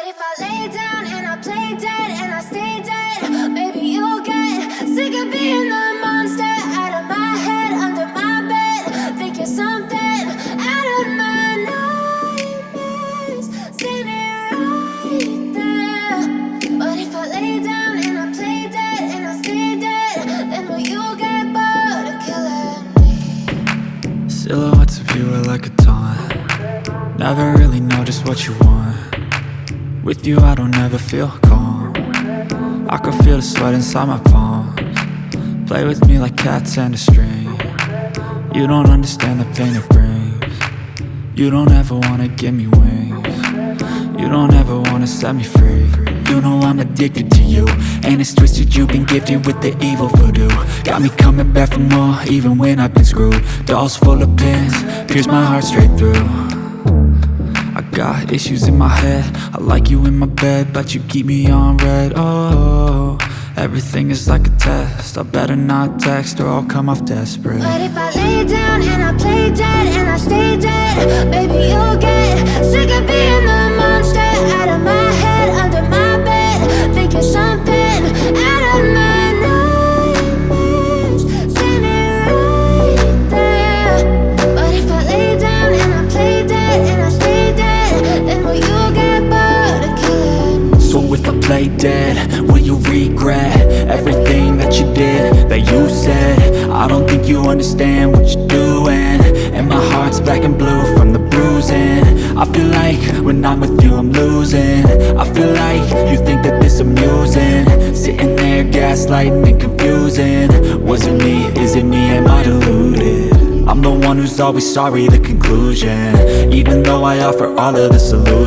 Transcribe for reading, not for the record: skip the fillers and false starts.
if I lay down and I play dead and I stay dead, maybe you'll get sick of being the monster out of my head, under my bed. Think you're something out of my nightmares, standing right there. But if I lay down and I play dead and I stay dead, then will you get bored of killing me? Silhouettes of you are like a taunt. Never really know just what you want. With you I don't ever feel calm. I can feel the sweat inside my palms. Play with me like cats and a string. You don't understand the pain it brings. You don't ever wanna give me wings. You don't ever wanna set me free. You know I'm addicted to you, and it's twisted, you've been gifted with the evil voodoo. Got me coming back for more, even when I've been screwed. Dolls full of pins, pierce my heart straight through. I got issues in my head, I like you in my bed, but you keep me on red. Oh, everything is like a test, I better not text or I'll come off desperate. But if I lay down and I play dead and I stay dead, baby you'll get sick of being the monster out of my head, under my bed. Think you're something out of my nightmares, standing right there. But if I lay down and I play dead and I stay dead, then will you get bored of killing me? So if I play dead, will you regret everything that you did, that you said? I don't think you understand what you're doing, and my heart's black and blue from the bruising. I feel like when I'm with you I'm losing. I feel like you think that this amusing, sitting there gaslighting and confusing. Was it me? Is it me? Am I deluded? I'm the one who's always sorry, the conclusion. Even though I offer all of the solutions,